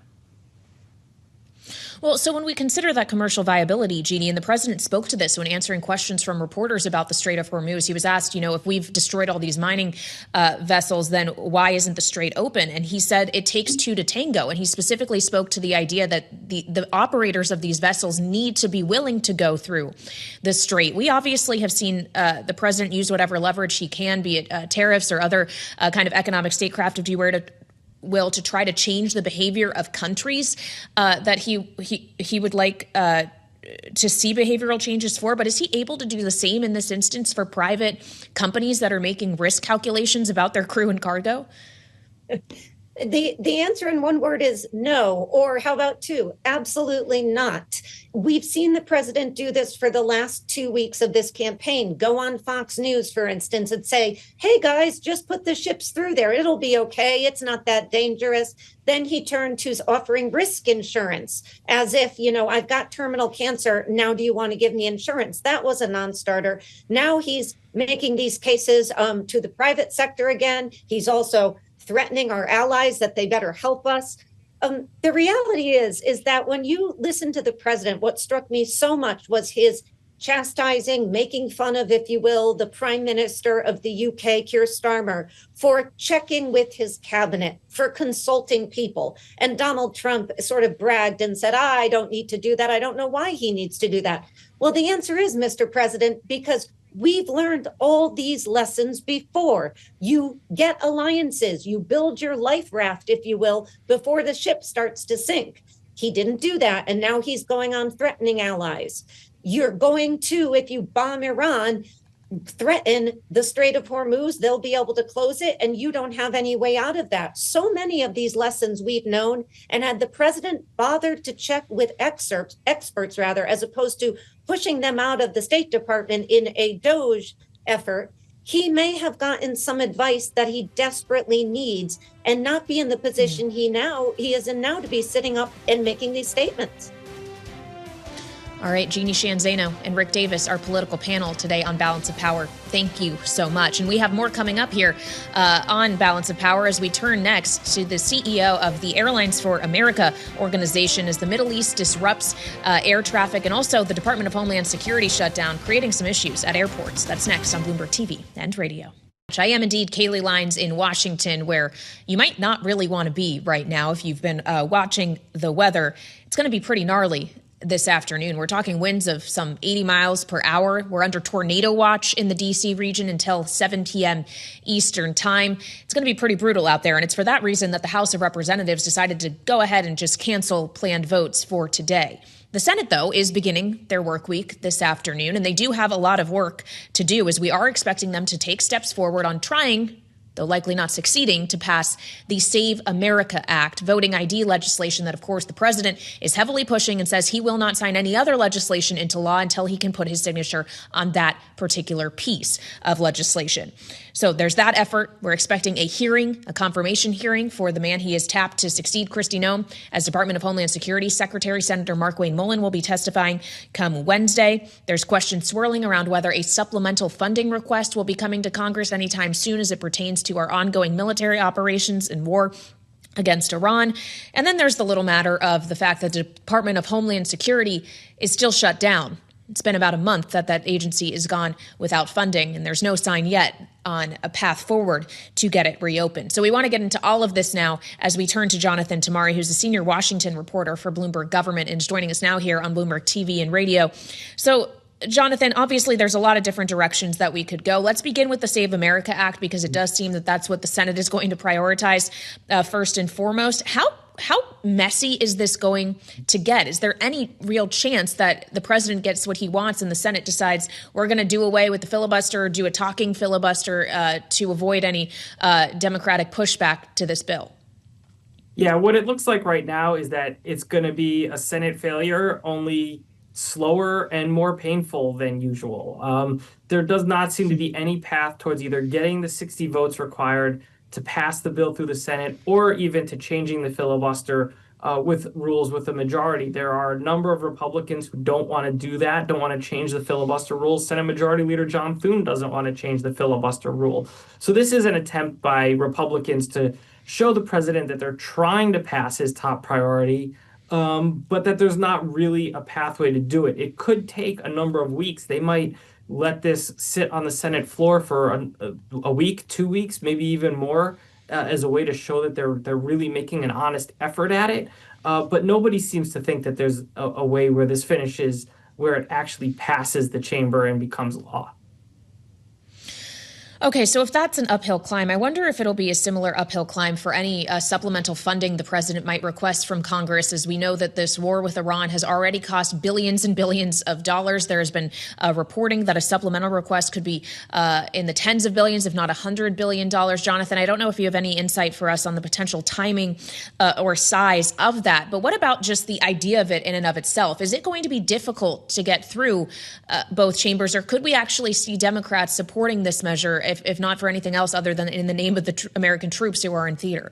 Speaker 5: Well, so when we consider that commercial viability, Jeanne, and the president spoke to this when answering questions from reporters about the Strait of Hormuz, he was asked, if we've destroyed all these mining vessels, then why isn't the Strait open? And he said it takes 2 to tango. And he specifically spoke to the idea that the operators of these vessels need to be willing to go through the Strait. We obviously have seen the president use whatever leverage he can, be it tariffs or other kind of economic statecraft, if you were to try to change the behavior of countries that he would like to see behavioral changes for. But is he able to do the same in this instance for private companies that are making risk calculations about their crew and cargo?
Speaker 12: The answer in one word is no. Or how about 2? Absolutely not. We've seen the president do this for the last 2 weeks of this campaign. Go on Fox News, for instance, and say, hey, guys, just put the ships through there. It'll be okay. It's not that dangerous. Then he turned to offering risk insurance as if, I've got terminal cancer. Now, do you want to give me insurance? That was a non-starter. Now he's making these cases to the private sector again. He's also threatening our allies that they better help us. The reality is that when you listen to the president, what struck me so much was his chastising, making fun of, if you will, the Prime Minister of the UK, Keir Starmer, for checking with his cabinet, for consulting people. And Donald Trump sort of bragged and said, I don't need to do that. I don't know why he needs to do that. Well, the answer is, Mr. President, because we've learned all these lessons before. You get alliances, you build your life raft, if you will, before the ship starts to sink. He didn't do that, and now he's going on threatening allies. You're going to, if you bomb Iran, threaten the Strait of Hormuz, they'll be able to close it, and you don't have any way out of that. So many of these lessons we've known, and had the president bothered to check with experts, as opposed to pushing them out of the State Department in a DOGE effort, he may have gotten some advice that he desperately needs and not be in the position he is in now to be sitting up and making these statements.
Speaker 5: All right, Jeanne, Zaino, and Rick Davis, our political panel today on Balance of Power. Thank you so much. And we have more coming up here on Balance of Power as we turn next to the CEO of the Airlines for America organization as the Middle East disrupts air traffic, and also the Department of Homeland Security shutdown, creating some issues at airports. That's next on Bloomberg TV and radio. I am indeed Kailey Leinz in Washington, where you might not really want to be right now if you've been watching the weather. It's going to be pretty gnarly this afternoon. We're talking winds of some 80 miles per hour. We're under tornado watch in the D.C. region until 7 p.m. Eastern time. It's going to be pretty brutal out there, and it's for that reason that the House of Representatives decided to go ahead and just cancel planned votes for today. The Senate, though, is beginning their work week this afternoon, and they do have a lot of work to do, as we are expecting them to take steps forward on trying, though likely not succeeding, to pass the Save America Act, voting ID legislation that, of course, the president is heavily pushing and says he will not sign any other legislation into law until he can put his signature on that particular piece of legislation. So there's that effort. We're expecting a hearing, a confirmation hearing for the man he has tapped to succeed Kristi Noem as Department of Homeland Security Secretary. Senator Markwayne Mullin will be testifying come Wednesday. There's questions swirling around whether a supplemental funding request will be coming to Congress anytime soon as it pertains to our ongoing military operations and war against Iran. And then there's the little matter of the fact that the Department of Homeland Security is still shut down. It's been about a month that that agency is gone without funding, and there's no sign yet on a path forward to get it reopened. So we want to get into all of this now as we turn to Jonathan Tamari, who's a senior Washington reporter for Bloomberg Government and is joining us now here on Bloomberg TV and radio. So Jonathan, obviously there's a lot of different directions that we could go. Let's begin with the Save America Act, because it does seem that that's what the Senate is going to prioritize first and foremost. How messy is this going to get? Is there any real chance that the president gets what he wants and the Senate decides we're going to do away with the filibuster or do a talking filibuster to avoid any Democratic pushback to this bill?
Speaker 13: Yeah, what it looks like right now is that it's going to be a Senate failure, only slower and more painful than usual. There does not seem to be any path towards either getting the 60 votes required to pass the bill through the Senate or even to changing the filibuster with rules with a majority. There are a number of Republicans who don't want to do that, don't want to change the filibuster rules. Senate Majority Leader John Thune doesn't want to change the filibuster rule. So this is an attempt by Republicans to show the president that they're trying to pass his top priority, but that there's not really a pathway to do it. It could take a number of weeks. They might let this sit on the Senate floor for a week, 2 weeks, maybe even more, as a way to show that they're really making an honest effort at it. But nobody seems to think that there's a way where this finishes, where it actually passes the chamber and becomes law.
Speaker 5: Okay, so if that's an uphill climb, I wonder if it'll be a similar uphill climb for any supplemental funding the president might request from Congress, as we know that this war with Iran has already cost billions and billions of dollars. There has been reporting that a supplemental request could be in the tens of billions, if not $100 billion. Jonathan, I don't know if you have any insight for us on the potential timing or size of that, but what about just the idea of it in and of itself? Is it going to be difficult to get through both chambers, or could we actually see Democrats supporting this measure, if not for anything else other than in the name of the American troops who are in theater?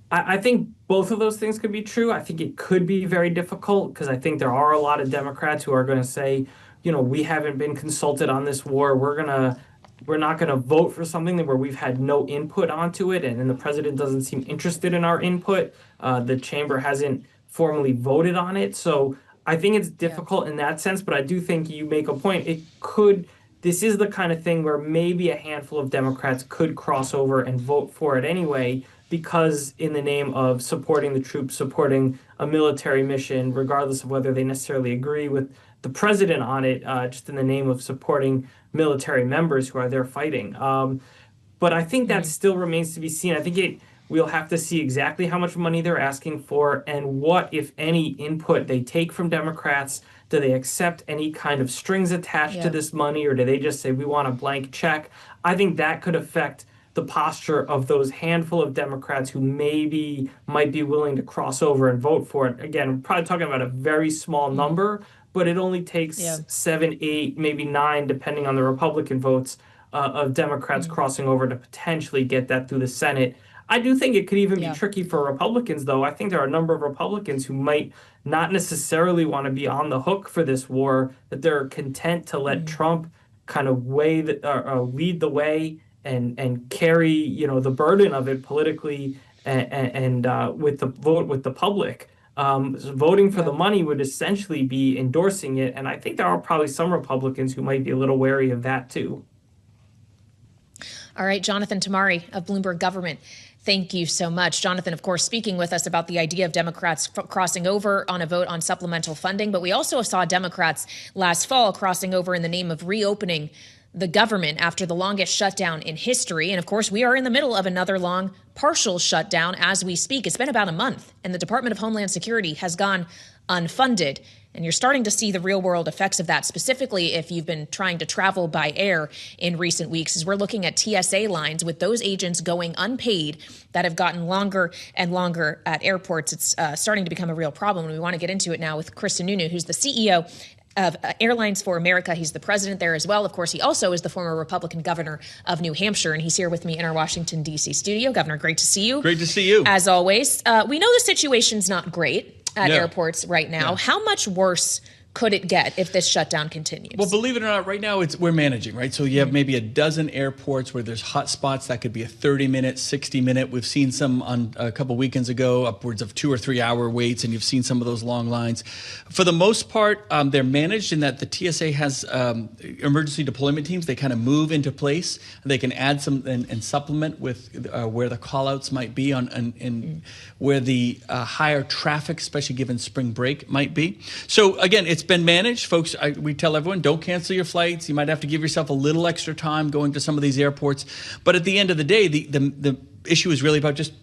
Speaker 13: I think both of those things could be true. I think it could be very difficult because I think there are a lot of Democrats who are going to say, you know, we haven't been consulted on this war. We're not going to vote for something where we've had no input onto it, and the president doesn't seem interested in our input. The chamber hasn't formally voted on it. So I think it's difficult in that sense, but I do think you make a point. This is the kind of thing where maybe a handful of Democrats could cross over and vote for it anyway, because in the name of supporting the troops, supporting a military mission, regardless of whether they necessarily agree with the president on it, just in the name of supporting military members who are there fighting. But I think that still remains to be seen. I think we'll have to see exactly how much money they're asking for and what, if any, input they take from Democrats Do they accept any kind of strings attached to this money, or do they just say we want a blank check? I think that could affect the posture of those handful of Democrats who might be willing to cross over and vote for it. Again, we're probably talking about a very small number, but it only takes 7, 8, maybe 9, depending on the Republican votes, of Democrats crossing over to potentially get that through the Senate. I do think it could even be tricky for Republicans, though. I think there are a number of Republicans who might not necessarily want to be on the hook for this war, that they're content to let Trump kind of lead the way and carry, the burden of it politically and with the vote with the public. Voting for the money would essentially be endorsing it, and I think there are probably some Republicans who might be a little wary of that too.
Speaker 5: All right, Jonathan Tamari of Bloomberg Government. Thank you so much. Jonathan, of course, speaking with us about the idea of Democrats crossing over on a vote on supplemental funding. But we also saw Democrats last fall crossing over in the name of reopening the government after the longest shutdown in history. And of course, we are in the middle of another long partial shutdown as we speak. It's been about a month, and the Department of Homeland Security has gone unfunded. And you're starting to see the real world effects of that, specifically if you've been trying to travel by air in recent weeks, as we're looking at TSA lines with those agents going unpaid that have gotten longer and longer at airports. It's starting to become a real problem. And we want to get into it now with Chris Sununu, who's the CEO of Airlines for America. He's the president there as well. Of course, he also is the former Republican governor of New Hampshire, and he's here with me in our Washington, D.C. studio. Governor, great to see you.
Speaker 14: Great to see you.
Speaker 5: As always. We know the situation's not great at airports right now. How much worse could it get if this shutdown continues?
Speaker 14: Well, believe it or not, right now we're managing, right? So you have maybe a dozen airports where there's hot spots that could be a 30-minute, 60-minute. We've seen some on a couple weekends ago, upwards of 2 or 3 hour waits, and you've seen some of those long lines. For the most part, they're managed in that the TSA has emergency deployment teams. They kind of move into place. They can add some and supplement with where the call-outs might be and where the higher traffic, especially given spring break, might be. So again, it's been managed. Folks, we tell everyone, don't cancel your flights. You might have to give yourself a little extra time going to some of these airports. But at the end of the day, the issue is really about just,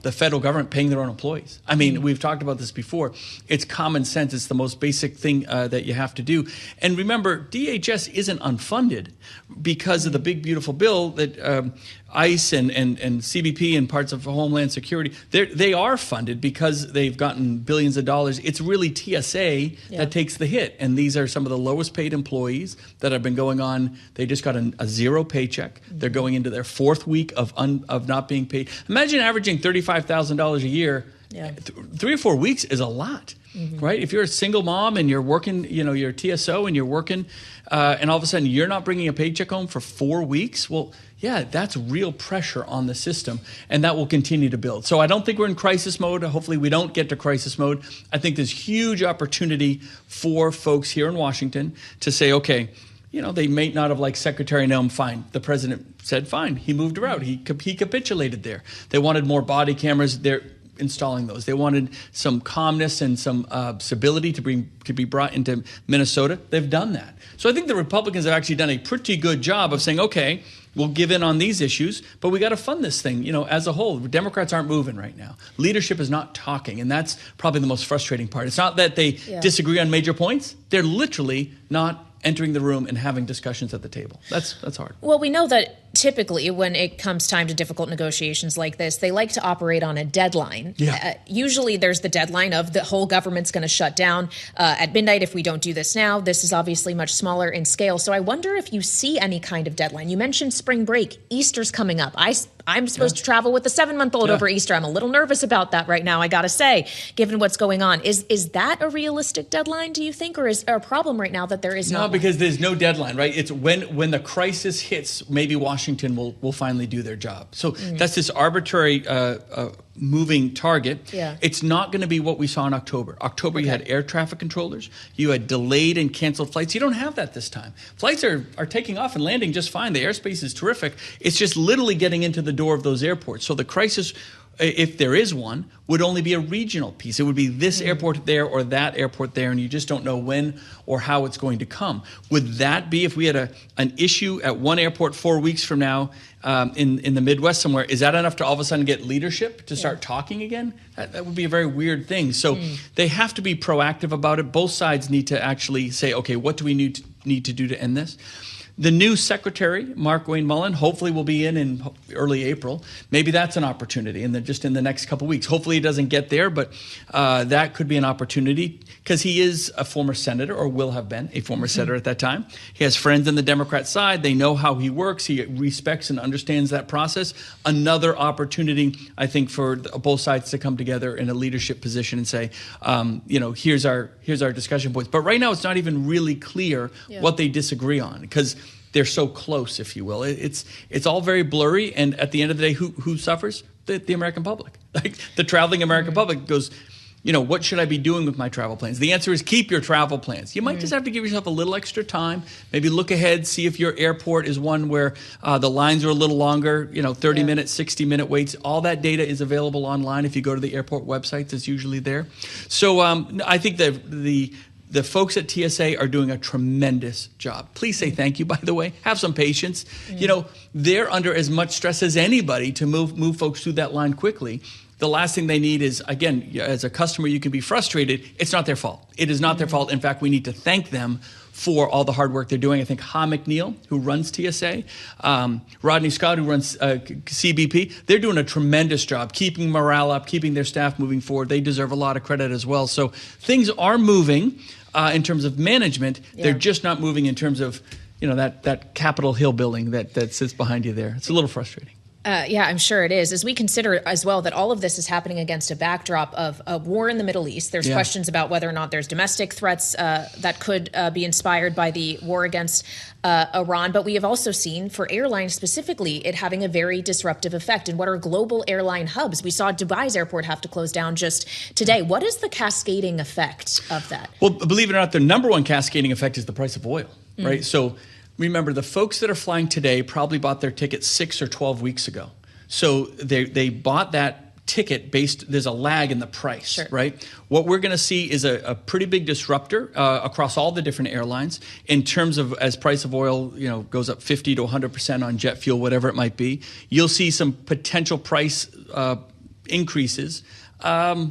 Speaker 14: the federal government paying their own employees. I mean, we've talked about this before. It's common sense. It's the most basic thing that you have to do. And remember, DHS isn't unfunded because of the big, beautiful bill that ICE and CBP and parts of Homeland Security, they are funded because they've gotten billions of dollars. It's really TSA that takes the hit. And these are some of the lowest paid employees that have been going on. They just got a zero paycheck. They're going into their 4th week of not being paid. Imagine averaging $35,000 a year. 3 or 4 weeks is a lot. Right? If you're a single mom and you're working, you're TSO and you're working, and all of a sudden you're not bringing a paycheck home for 4 weeks, well, that's real pressure on the system, and that will continue to build. So I don't think we're in crisis mode. Hopefully we don't get to crisis mode. I think there's huge opportunity for folks here in Washington to say, okay, they may not have liked Secretary Noem, fine. The president said, fine. He moved her out. He capitulated there. They wanted more body cameras. They're installing those. They wanted some calmness and some stability to be brought into Minnesota. They've done that. So I think the Republicans have actually done a pretty good job of saying, okay, we'll give in on these issues, but we got to fund this thing, as a whole. Democrats aren't moving right now. Leadership is not talking, and that's probably the most frustrating part. It's not that they disagree on major points. They're literally not entering the room and having discussions at the table. That's hard.
Speaker 5: Well, we know that typically when it comes time to difficult negotiations like this, they like to operate on a deadline. Usually there's the deadline of the whole government's going to shut down at midnight if we don't do this now. This is obviously much smaller in scale. So I wonder if you see any kind of deadline. You mentioned spring break. Easter's coming up. I'm supposed to travel with a 7-month-old over Easter. I'm a little nervous about that right now, I got to say, given what's going on. Is that a realistic deadline, do you think, or is there a problem right now that there is not?
Speaker 14: No, because there's no deadline, right? It's when the crisis hits, maybe Washington will finally do their job. So that's this arbitrary moving target. It's not going to be what we saw in October. You had air traffic controllers. You had delayed and canceled flights. You don't have that this time. Flights are taking off and landing just fine. The airspace is terrific. It's just literally getting into the door of those airports. So the crisis if there is one, would only be a regional piece. It would be this airport there or that airport there, and you just don't know when or how it's going to come. Would that be, if we had an issue at one airport 4 weeks from now in the Midwest somewhere, is that enough to all of a sudden get leadership to start talking again? That would be a very weird thing. So they have to be proactive about it. Both sides need to actually say, okay, what do we need to do to end this? The new secretary, Mark Wayne Mullen, hopefully will be in early April. Maybe that's an opportunity, and just in the next couple of weeks. Hopefully he doesn't get there, but that could be an opportunity because he is a former senator, or will have been a former senator at that time. He has friends on the Democrat side. They know how he works. He respects and understands that process. Another opportunity, I think, for both sides to come together in a leadership position and say, here's our discussion points. But right now, it's not even really clear what they disagree on, because they're so close, if you will. It's all very blurry, and at the end of the day, who suffers? The American public. Like the traveling American public goes, what should I be doing with my travel plans? The answer is keep your travel plans. You might just have to give yourself a little extra time. Maybe look ahead, see if your airport is one where the lines are a little longer, 30-minute, 60-minute waits. All that data is available online. If you go to the airport websites, it's usually there. So I think the folks at TSA are doing a tremendous job. Please say thank you, by the way. Have some patience. They're under as much stress as anybody to move folks through that line quickly. The last thing they need is, again, as a customer, you can be frustrated. It's not their fault. It is not their fault. In fact, we need to thank them for all the hard work they're doing. I think Ha McNeil, who runs TSA, Rodney Scott, who runs CBP, they're doing a tremendous job keeping morale up, keeping their staff moving forward. They deserve a lot of credit as well. So things are moving in terms of management. They're just not moving in terms of that Capitol Hill building that sits behind you there. It's a little frustrating.
Speaker 5: Yeah, I'm sure it is. As we consider as well that all of this is happening against a backdrop of a war in the Middle East, there's questions about whether or not there's domestic threats that could be inspired by the war against Iran. But we have also seen, for airlines specifically, it having a very disruptive effect in what are global airline hubs. We saw Dubai's airport have to close down just today. What is the cascading effect of that?
Speaker 14: Well, believe it or not, the number one cascading effect is the price of oil, right? So remember, the folks that are flying today probably bought their ticket 6 or 12 weeks ago. So they bought that ticket there's a lag in the price, right? What we're going to see is a pretty big disruptor across all the different airlines in terms of as price of oil, goes up 50 to 100% on jet fuel, whatever it might be. You'll see some potential price increases, let's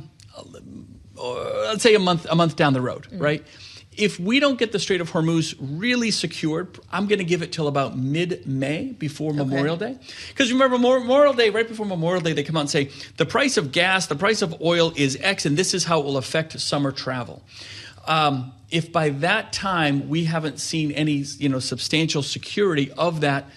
Speaker 14: say a month down the road, right? If we don't get the Strait of Hormuz really secured, I'm going to give it till about mid-May before Memorial Day. Because remember, Memorial Day, right before Memorial Day, they come out and say, the price of gas, the price of oil is X, and this is how it will affect summer travel. If by that time we haven't seen any substantial security of that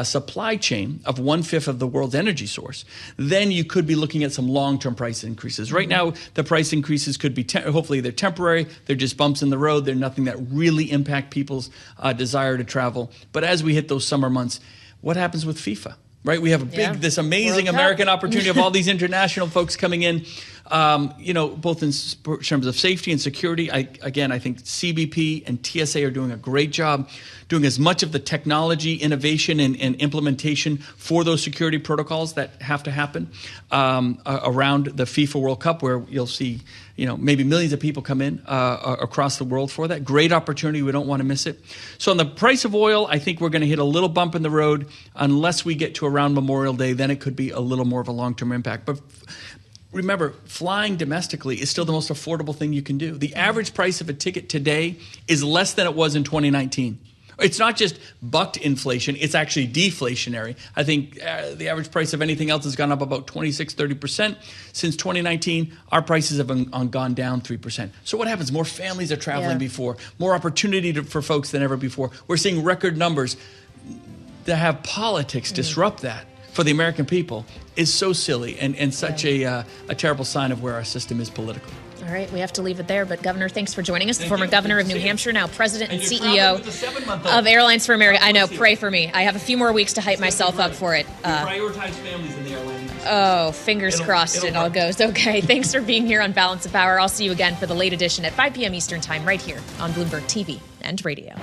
Speaker 14: supply chain of 1/5 of the world's energy source, then you could be looking at some long-term price increases. Right now, the price increases could be, hopefully they're temporary, they're just bumps in the road, they're nothing that really impact people's desire to travel. But as we hit those summer months, what happens with FIFA? Right, we have this amazing American opportunity of all these international folks coming in, both in terms of safety and security. I think CBP and TSA are doing a great job doing as much of the technology, innovation, and implementation for those security protocols that have to happen around the FIFA World Cup, where you'll see maybe millions of people come in across the world for that. Great opportunity. We don't want to miss it. So on the price of oil, I think we're going to hit a little bump in the road unless we get to around Memorial Day. Then it could be a little more of a long-term impact. But remember, flying domestically is still the most affordable thing you can do. The average price of a ticket today is less than it was in 2019. It's not just bucked inflation, it's actually deflationary. I think the average price of anything else has gone up about 26-30%. Since 2019, our prices have gone down 3%. So what happens? More families are traveling before, more opportunity for folks than ever before. We're seeing record numbers. To have politics disrupt that for the American people is so silly and such a terrible sign of where our system is politically.
Speaker 5: All right, we have to leave it there. But Governor, thanks for joining us. The former governor of New Hampshire, now president and CEO of Airlines for America. I know, pray for me. I have a few more weeks to hype myself up for it.
Speaker 14: Prioritize families in the airline.
Speaker 5: Oh, fingers crossed it all goes okay. Thanks for being here on Balance of Power. I'll see you again for the late edition at 5 p.m. Eastern Time right here on Bloomberg TV and Radio.